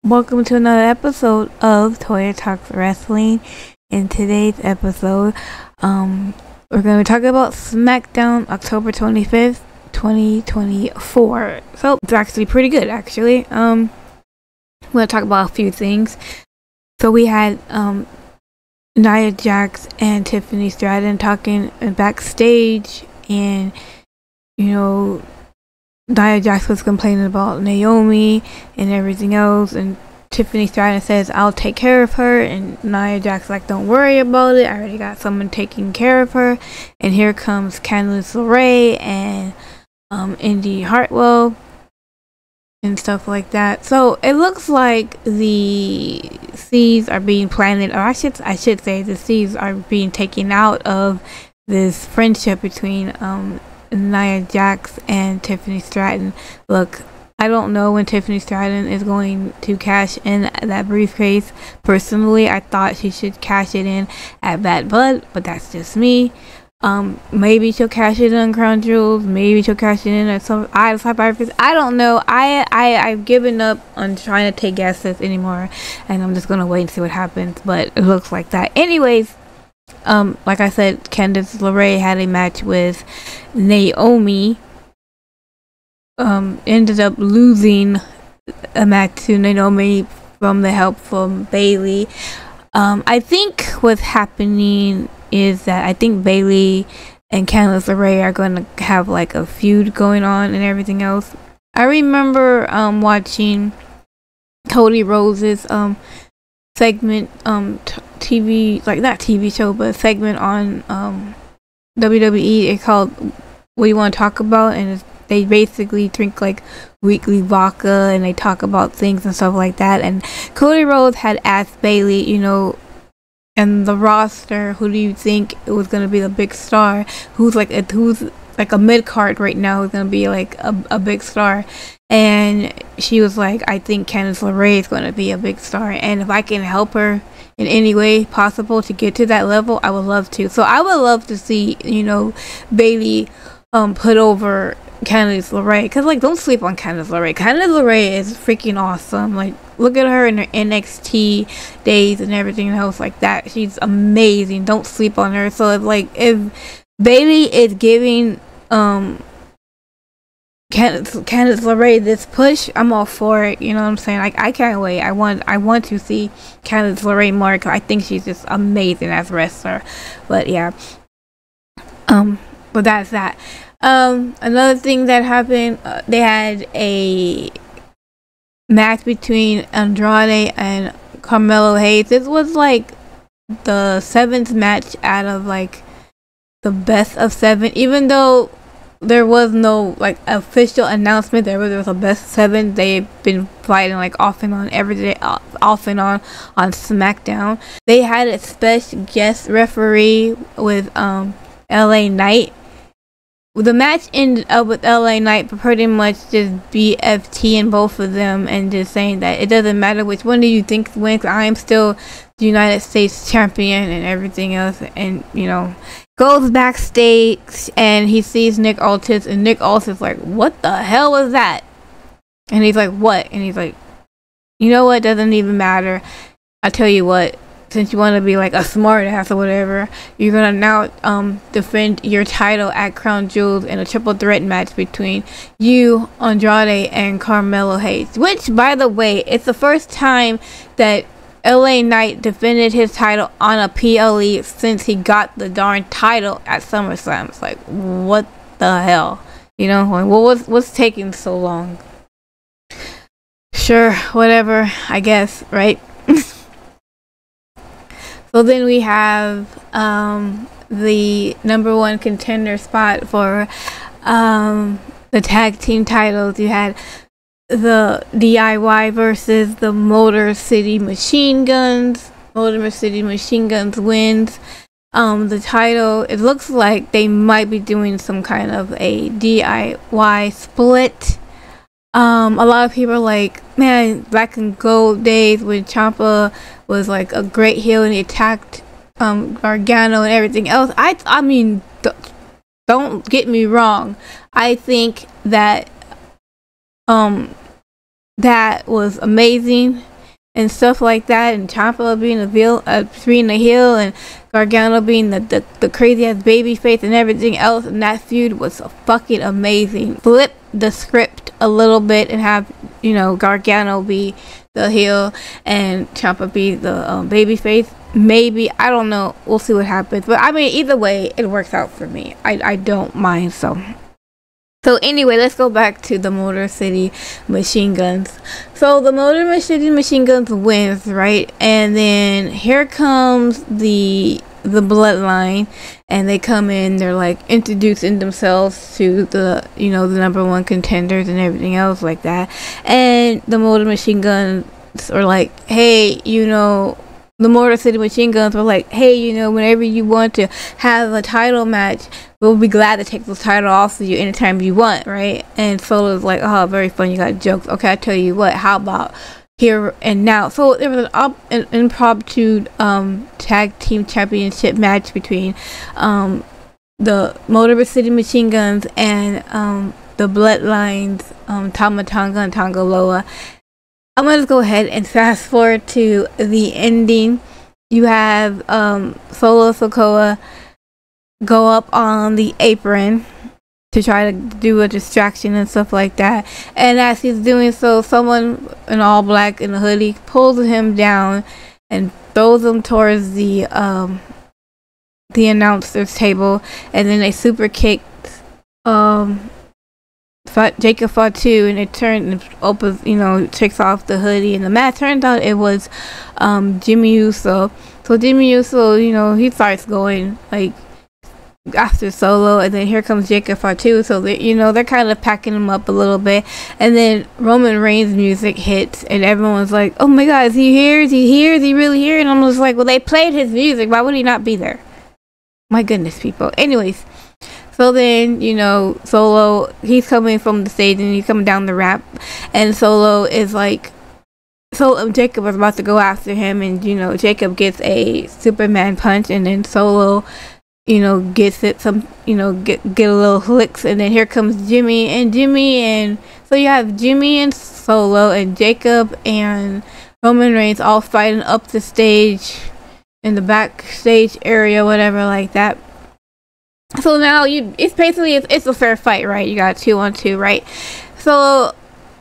Welcome to another episode of Toya Talks Wrestling. In today's episode, we're going to talk about Smackdown October 25th, 2024. So, it's actually pretty good, actually. We're going to talk about a few things. So, we had Nia Jax and Tiffany Stratton talking backstage, and, you know, Nia Jax was complaining about Naomi and everything else, and Tiffany Stratton says, I'll take care of her, and Nia Jax like, don't worry about it, I already got someone taking care of her. And here comes Candice LeRae and Indy Hartwell and stuff like that. So it looks like the seeds are being planted, or I should say the seeds are being taken out of this friendship between Nia Jax and Tiffany Stratton. Look, I don't know when Tiffany Stratton is going to cash in that briefcase. Personally, I thought she should cash it in at Bad Blood, but that's just me. Maybe she'll cash it in on Crown Jewels. Maybe she'll cash it in at some I don't know. I've given up on trying to take guesses anymore, and I'm just gonna wait and see what happens. But it looks like that. Anyways, like I said, Candice LeRae had a match with Naomi. Ended up losing a match to Naomi from the help from Bayley. I think what's happening is that I think Bayley and Candice LeRae are going to have like a feud going on and everything else. I remember watching Cody Rhodes's segment TV, like not TV show, but a segment on WWE. It's called What You Want to Talk About, and they basically drink like weekly vodka and they talk about things and stuff like that. And Cody Rhodes had asked Bayley, you know, and the roster, who do you think was gonna be the big star? Who's like a mid card right now? Who's gonna be like a big star? And she was like, I think Candice LeRae is gonna be a big star, and if I can help her in any way possible to get to that level, I would love to. So I would love to see, you know, Bayley put over Candice LeRae, because like, don't sleep on Candice LeRae. Candice LeRae is freaking awesome. Like, look at her in her NXT days and everything else like that. She's amazing. Don't sleep on her. So if Bayley is giving Candice LeRae this push, I'm all for it. You know what I'm saying? Like, I can't wait. I want to see Candice LeRae more, because I think she's just amazing as a wrestler. But yeah, but that's that. Another thing that happened, they had a match between Andrade and Carmelo Hayes. This was like the 7th match out of like the best of 7, even though there was no like official announcement. There was a best 7. They've been fighting like off and on every day, off and on SmackDown. They had a special guest referee with LA Knight. The match ended up with LA Knight pretty much just BFT in both of them, and just saying that it doesn't matter which one do you think wins, I am still the United States champion and everything else. And, you know, goes backstage and he sees Nick Aldis, and Nick Aldis is like, what the hell was that? And he's like, what? And he's like, you know what, doesn't even matter. I tell you what, since you want to be like a smart ass or whatever, you're gonna now defend your title at Crown Jewels in a triple threat match between you, Andrade, and Carmelo Hayes. Which, by the way, it's the first time that LA Knight defended his title on a PLE since he got the darn title at SummerSlam. It's like, what the hell? You know, like, what's taking so long? Sure, whatever, I guess, right? So then we have the #1 contender spot for the tag team titles. You had the DIY versus the Motor City Machine Guns. Motor City Machine Guns wins the title. It looks like they might be doing some kind of a DIY split. A lot of people are like, man, Black and Gold days when Ciampa was like a great heel and he attacked Gargano and everything else. I mean, don't get me wrong. I think that that was amazing. and stuff like that, and Ciampa being the heel, and Gargano being the crazy ass baby face and everything else, and that feud was fucking amazing. Flip the script a little bit and have, you know, Gargano be the heel and Ciampa be the baby face. Maybe, I don't know, we'll see what happens, but I mean, either way it works out for me. I don't mind. So anyway, let's go back to the Motor City Machine Guns. So the Motor City Machine Guns wins, right? And then here comes the Bloodline, and they come in, they're like introducing themselves to the, you know, the number one contenders and everything else like that. And the Motor Machine Guns are like, hey, you know, the Motor City Machine Guns were like, hey, you know, whenever you want to have a title match, we'll be glad to take the title off of you anytime you want, right? And Solo's like, oh, very fun, you got jokes. Okay, I tell you what, how about here and now? So there was an impromptu tag team championship match between the Motor City Machine Guns and the Bloodlines, Tama Tonga and Tonga Loa. I'm going to go ahead and fast forward to the ending. You have Solo Sikoa go up on the apron to try to do a distraction and stuff like that. And as he's doing so, someone in all black in a hoodie pulls him down and throws him towards the announcer's table. And then they super kicked Jacob Fatu, and it turned and opens, you know, takes off the hoodie, and the match turns out it was Jimmy Uso. So Jimmy Uso, you know, he starts going like after Solo, and then here comes Jacob Fatu. So they, you know, they're kind of packing him up a little bit, and then Roman Reigns' music hits, and everyone's like, "Oh my God, is he here? Is he here? Is he really here?" And I'm just like, "Well, they played his music. Why would he not be there?" My goodness, people. Anyways. So then, you know, Solo, he's coming from the stage and he's coming down the ramp, and Solo is like, Jacob was about to go after him, and, you know, Jacob gets a Superman punch, and then Solo, you know, gets it get a little flicks, and then here comes Jimmy, and so you have Jimmy and Solo and Jacob and Roman Reigns all fighting up the stage in the backstage area, whatever like that. So now it's basically a fair fight, right? You got 2-on-2, right? So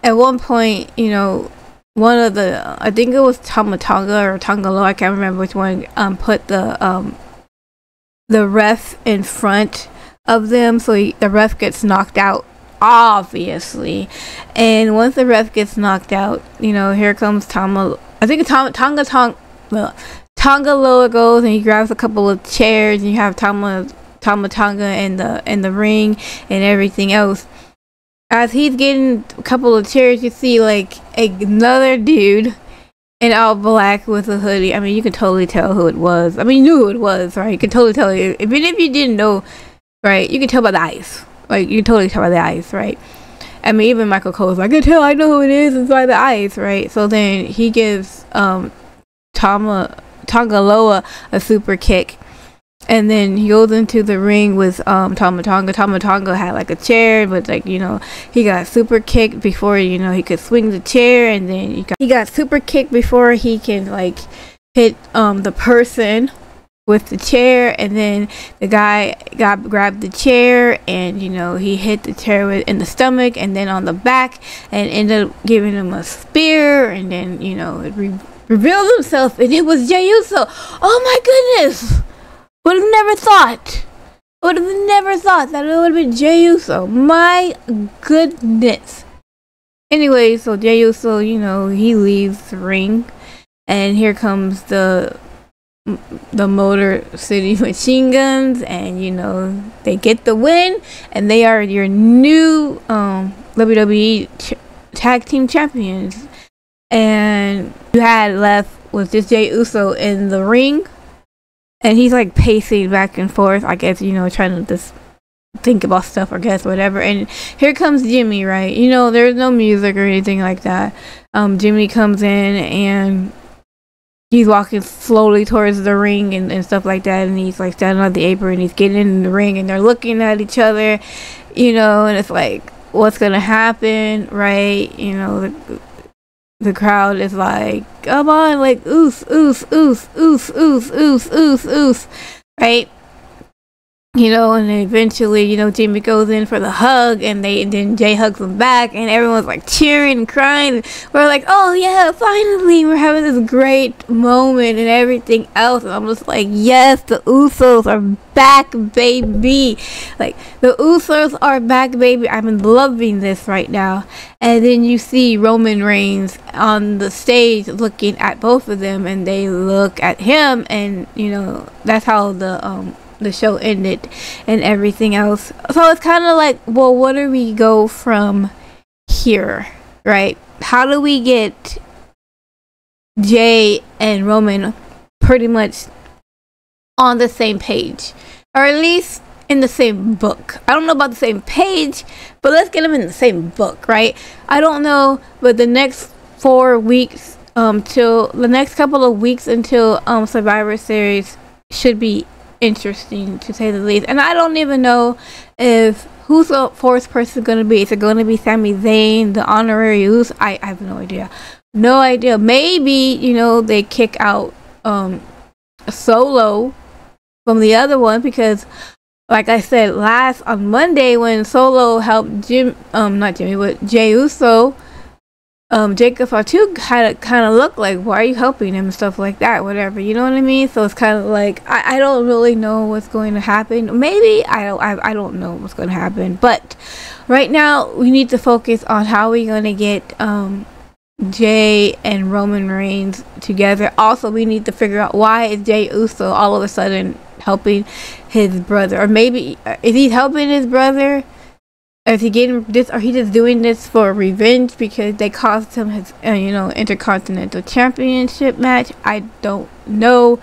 at one point, you know, one of the, I think it was Tama Tonga or Tonga Loa, I can't remember which one, put the ref in front of them, so the ref gets knocked out, obviously. And once the ref gets knocked out, you know, here comes Tonga Loa goes, and he grabs a couple of chairs, and you have Tama Tonga in the ring and everything else. As he's getting a couple of chairs, you see like another dude in all black with a hoodie. I mean, you can totally tell who it was. I mean, you knew who it was, right? You can totally tell. Even if you didn't know, right? You can tell by the eyes. Like, you can totally tell by the eyes, right? I mean, even Michael Cole's like, I know who it is, it's by the eyes, right? So then he gives Tonga Loa a super kick. And then he goes into the ring with Tama Tonga. Tama Tonga had like a chair, but like, you know, he got super kicked before, you know, he could swing the chair, and then he got super kicked before he can like hit the person with the chair, and then the guy grabbed the chair, and, you know, he hit the chair in the stomach and then on the back, and ended up giving him a spear, and then, you know, it revealed himself, and it was Jey Uso. Oh my goodness! Would have never thought that it would have been Jey Uso. My goodness. Anyway, so Jey Uso, you know, he leaves the ring, and here comes the Motor City Machine Guns, and, you know, they get the win, and they are your new WWE Tag Team Champions. And you had left was just Jey Uso in the ring. And he's like pacing back and forth, I guess, you know, trying to just think about stuff, I guess, whatever. And here comes Jimmy, right? You know, there's no music or anything like that. Jimmy comes in, and he's walking slowly towards the ring and stuff like that. And he's like standing on the apron, and he's getting in the ring, and they're looking at each other, you know, and it's like, what's going to happen, right? You know, the crowd is like, come on, like, oos, oos, oos, oos, oos, oos, oos, oos, right? You know, and then eventually, you know, Jimmy goes in for the hug, and then Jay hugs him back, and everyone's like cheering and crying. We're like, oh yeah, finally, we're having this great moment and everything else. And I'm just like, yes, the Usos are back, baby. Like, the Usos are back, baby. I'm loving this right now. And then you see Roman Reigns on the stage looking at both of them, and they look at him, and you know, that's how the show ended and everything else. So it's kind of like, well, what do we go from here, right? How do we get Jay and Roman pretty much on the same page, or at least in the same book? I don't know about the same page, but let's get them in the same book, right? I don't know, but the next 4 weeks till the next couple of weeks until Survivor Series should be interesting, to say the least. And I don't even know if who's the fourth person going to be. Is it going to be Sami Zayn, the honorary Uso? I have no idea. Maybe, you know, they kick out Solo from the other one, because like I said on Monday, when Solo helped Jay Uso, Jacob Fatu had to kind of look like, why are you helping him and stuff like that, whatever, you know what I mean? So it's kind of like, I don't really know what's going to happen. Maybe I don't know what's going to happen, but right now we need to focus on how we're going to get Jay and Roman Reigns together. Also, we need to figure out, why is Jay Uso all of a sudden helping his brother? Or maybe is he helping his brother? Is he getting this, or he just doing this for revenge because they cost him his, Intercontinental Championship match? I don't know,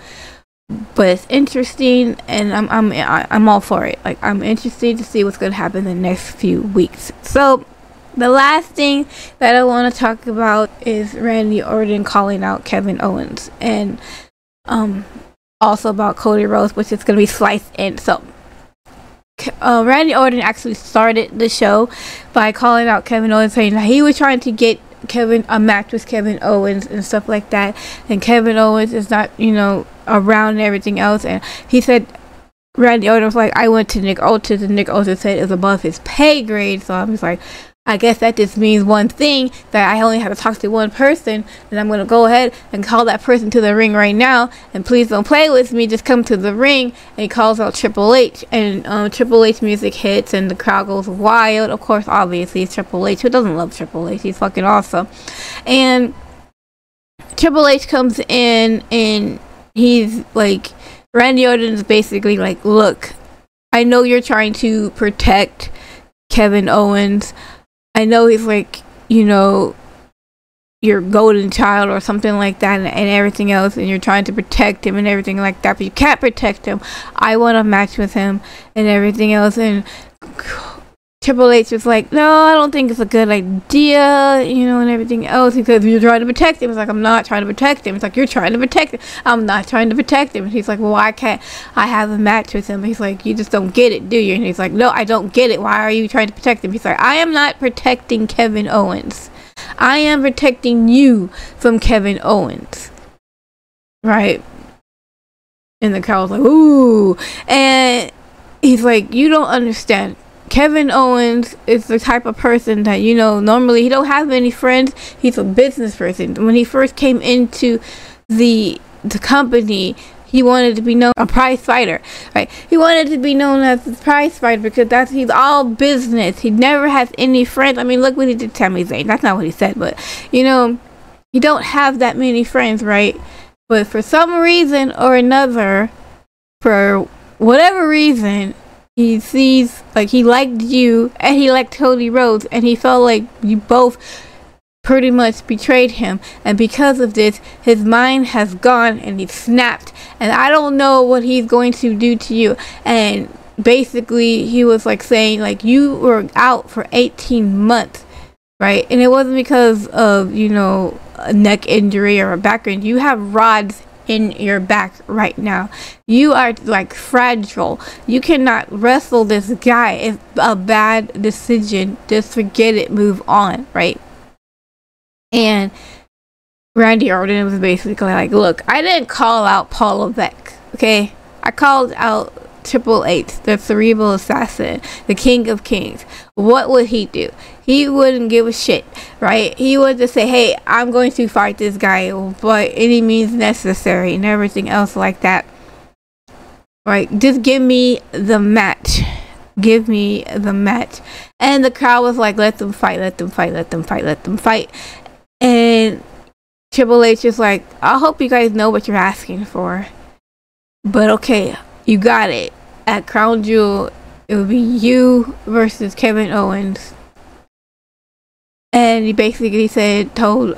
but it's interesting, and I'm all for it. Like, I'm interested to see what's going to happen in the next few weeks. So, the last thing that I want to talk about is Randy Orton calling out Kevin Owens, and also about Cody Rhodes, which is going to be sliced in. So, Randy Orton actually started the show by calling out Kevin Owens, saying that he was trying to get a match with Kevin Owens and stuff like that, and Kevin Owens is not, around and everything else. And he said, Randy Orton was like, I went to Nick Aldis, and Nick Aldis said it was above his pay grade. So I'm just like, I guess that just means one thing, that I only have to talk to one person, and I'm going to go ahead and call that person to the ring right now, and please don't play with me, just come to the ring. And he calls out Triple H, and Triple H music hits, and the crowd goes wild. Of course, obviously, it's Triple H. Who doesn't love Triple H? He's fucking awesome. And Triple H comes in, and he's like, Randy Orton is basically like, look, I know you're trying to protect Kevin Owens. I know he's like, your golden child or something like that, and everything else, and you're trying to protect him and everything like that, but you can't protect him. I want a match with him and everything else. And Triple H was like, no, I don't think it's a good idea, and everything else. He says, you're trying to protect him. It's like, I'm not trying to protect him. It's like, you're trying to protect him. I'm not trying to protect him. And he's like, well, why can't I have a match with him? He's like, you just don't get it, do you? And he's like, no, I don't get it. Why are you trying to protect him? He's like, I am not protecting Kevin Owens. I am protecting you from Kevin Owens. Right? And the crowd was like, ooh. And he's like, you don't understand. Kevin Owens is the type of person that, normally he don't have many friends. He's a business person. When he first came into the company, he wanted to be known a prize fighter, right? He wanted to be known as the prize fighter because he's all business. He never has any friends. I mean, look what he did to Sami Zayn. That's not what he said, but you don't have that many friends, right? But for some reason or another, for whatever reason, he sees, like, he liked you and he liked Cody Rhodes, and he felt like you both pretty much betrayed him, and because of this, his mind has gone and he snapped, and I don't know what he's going to do to you. And basically he was like saying, like, you were out for 18 months, right? And it wasn't because of, a neck injury or a back injury. You have rods in your back right now. You are like fragile. You cannot wrestle this guy. It's a bad decision. Just forget it. Move on, right? And Randy Orton was basically like, look, I didn't call out Paul Levesque, okay? I called out Triple H, the cerebral assassin, the king of kings. What would he do? He wouldn't give a shit, right? He would just say, hey, I'm going to fight this guy by any means necessary and everything else like that. Right? Just give me the match. Give me the match. And the crowd was like, let them fight, let them fight, let them fight, let them fight. And Triple H is like, I hope you guys know what you're asking for. But okay, you got it. At Crown Jewel, it would be you versus Kevin Owens. And he basically told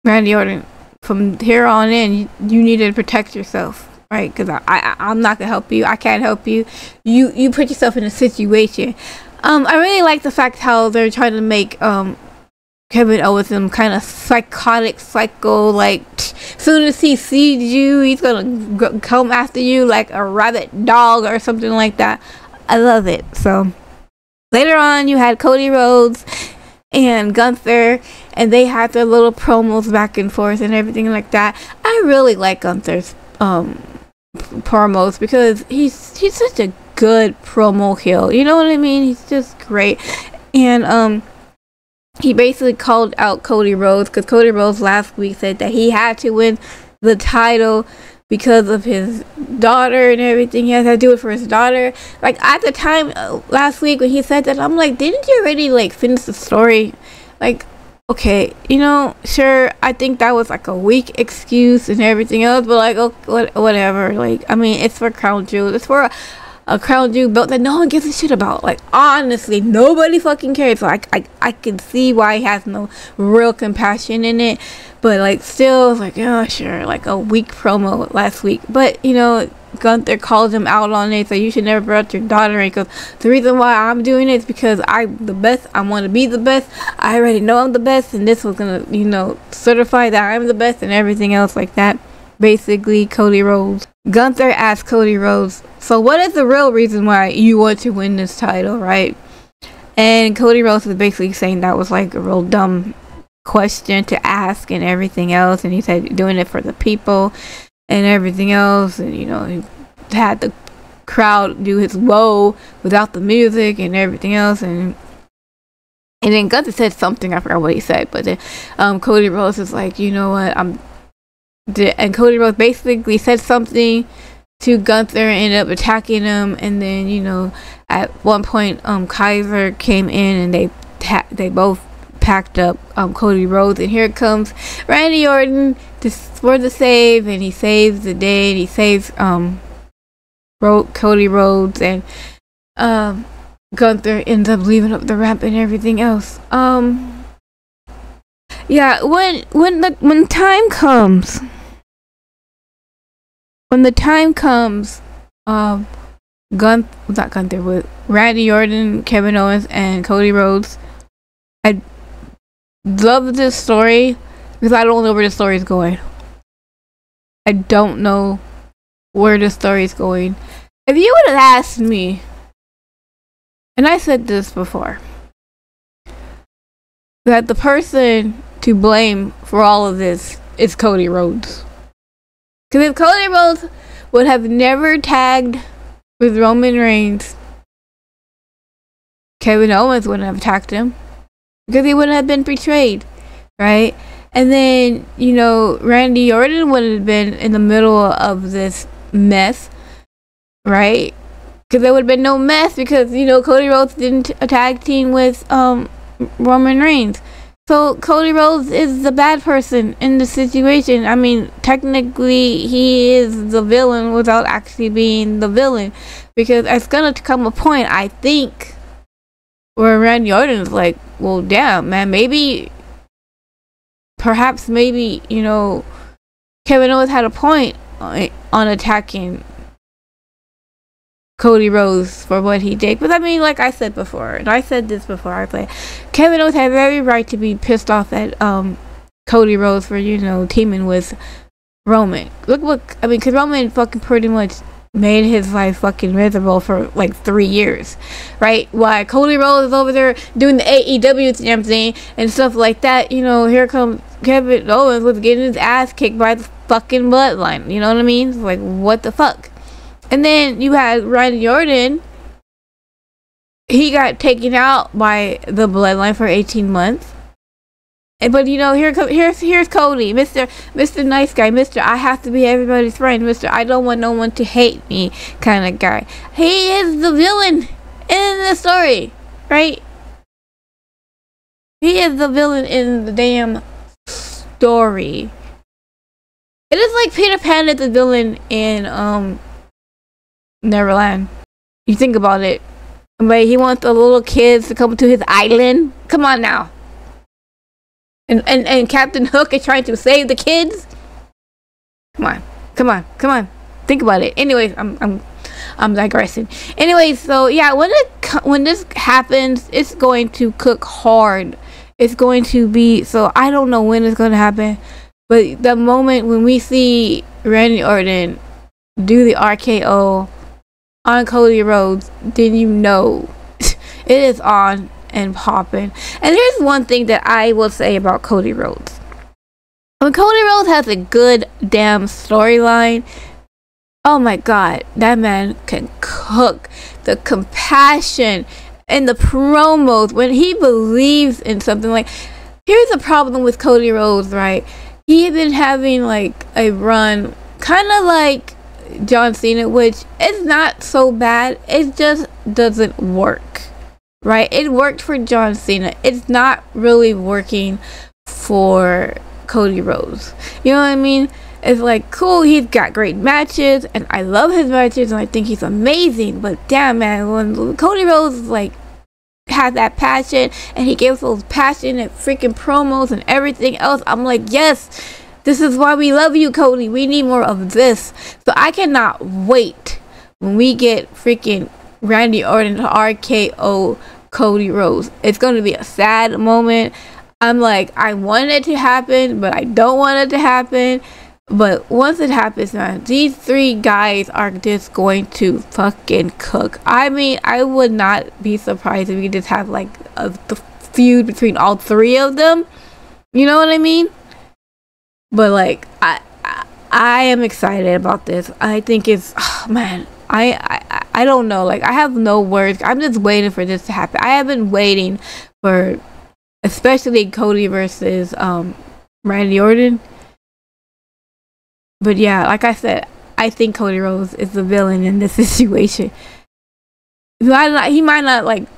Randy Orton, from here on in, you need to protect yourself, right? Because I'm not gonna help you. I can't help you. You put yourself in a situation. I really like the fact how they're trying to make Kevin Owens some kind of psychotic psycho, like soon as he sees you, he's gonna come after you like a rabid dog or something like that. I love it. So later on, you had Cody Rhodes and Gunther, and they had their little promos back and forth and everything like that. I really like Gunther's promos because he's such a good promo heel. You know what I mean? He's just great. And he basically called out Cody Rhodes because Cody Rhodes last week said that he had to win the title because of his daughter and everything. He has to do it for his daughter. Like, at the time last week when he said that, I'm like, didn't you already like finish the story? Like, okay, you know, sure, I think that was like a weak excuse and everything else, but like, okay, whatever. Like, I mean, it's for Crown Jewel. It's for a Crown Jewel belt that no one gives a shit about. Like, honestly, nobody fucking cares. So I can see why he has no real compassion in it. But like, still, like, oh sure, like a weak promo last week. But you know, Gunther called him out on it, so you should never brought your daughter in. Because the reason why I'm doing it is because I'm the best. I want to be the best. I already know I'm the best, and this was gonna, you know, certify that I'm the best and everything else like that. Basically, Cody Rhodes. Gunther asked Cody Rhodes, so what is the real reason why you want to win this title, right? And Cody Rhodes was basically saying that was like a real dumb question to ask and everything else. And he said doing it for the people and everything else. And, you know, he had the crowd do his woe without the music and everything else. And then Gunther said something, I forgot what he said. But then Cody Rhodes is like, you know what, and Cody Rhodes basically said something to Gunther and ended up attacking him. And then, you know, at one point, Kaiser came in and they both packed up Cody Rhodes. And here comes Randy Orton for the save, and he saves the day, and he saves Cody Rhodes, and Gunther ends up leaving up the ramp and everything else. Yeah, when the time comes. When the time comes, not Gunther, with Randy Orton, Kevin Owens, and Cody Rhodes, I love this story because I don't know where the story is going. I don't know where the story is going. If you would have asked me, and I said this before, that the person to blame for all of this is Cody Rhodes. Because if Cody Rhodes would have never tagged with Roman Reigns, Kevin Owens wouldn't have attacked him. Because he wouldn't have been betrayed, right? And then, you know, Randy Orton would have been in the middle of this mess, right? Because there would have been no mess because, you know, Cody Rhodes didn't tag team with Roman Reigns. So Cody Rhodes is the bad person in the situation. I mean, technically, he is the villain without actually being the villain. Because it's going to come a point, I think, where Randy Orton's like, well, damn, man, perhaps, you know, Kevin Owens had a point on attacking Cody Rhodes for what he did. But I mean, like I said before, and I said this before, I said Kevin Owens had every right to be pissed off at Cody Rhodes for, you know, teaming with Roman. Look what, I mean, because Roman fucking pretty much made his life fucking miserable for like 3 years, right? While Cody Rhodes is over there doing the AEW damn thing and stuff like that, you know, here comes Kevin Owens was getting his ass kicked by the fucking Bloodline. You know what I mean? It's like, what the fuck? And then you had Randy Orton. He got taken out by the Bloodline for 18 months. But you know, here's Cody, Mr. Nice Guy, Mr. I have to be everybody's friend, Mr. I don't want no one to hate me kind of guy. He is the villain in the story, right? He is the villain in the damn story. It is like Peter Pan is the villain in Neverland. You think about it. But he wants the little kids to come to his island. Come on now. And Captain Hook is trying to save the kids. Come on. Think about it. Anyways, I'm digressing. Anyways, so yeah, when this happens, it's going to cook hard. It's going to be, so I don't know when it's going to happen, but the moment when we see Randy Orton do the RKO on Cody Rhodes, then you know it is on and popping. And here's one thing that I will say about Cody Rhodes. When Cody Rhodes has a good damn storyline, oh my god, that man can cook. The compassion and the promos when he believes in something. Like, here's the problem with Cody Rhodes, right? He had been having like a run kind of like John Cena, which is not so bad. It just doesn't work, right? It worked for John Cena. It's not really working for Cody Rhodes. You know what I mean? It's like, cool, he's got great matches, and I love his matches, and I think he's amazing. But damn, man, when Cody Rhodes like had that passion, and he gives those passionate freaking promos and everything else, I'm like, yes, this is why we love you, Cody. We need more of this. So I cannot wait when we get freaking Randy Orton to RKO Cody Rhodes. It's going to be a sad moment. I'm like, I want it to happen, but I don't want it to happen. But once it happens, man, these three guys are just going to fucking cook. I mean, I would not be surprised if we just have like the feud between all three of them. You know what I mean? But like, I am excited about this. I think it's, oh, man, I don't know. Like, I have no words. I'm just waiting for this to happen. I have been waiting for, especially Cody versus Randy Orton. But yeah, like I said, I think Cody Rhodes is the villain in this situation. He might not like,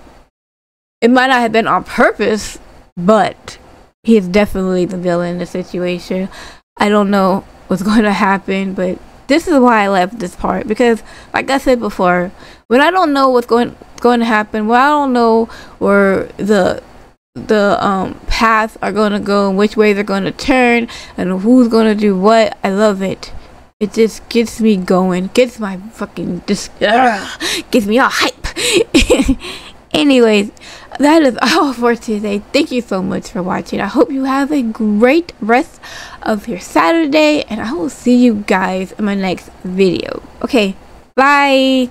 it might not have been on purpose, but he is definitely the villain in the situation. I don't know what's going to happen, but this is why I left this part, because like I said before, when I don't know what's going to happen, when I don't know where the paths are going to go and which way they're going to turn and who's going to do what, I love it. It just gets me going, gets my fucking gets me all hype. Anyways, that is all for today. Thank you so much for watching. I hope you have a great rest of your Saturday, and I will see you guys in my next video. Okay, bye.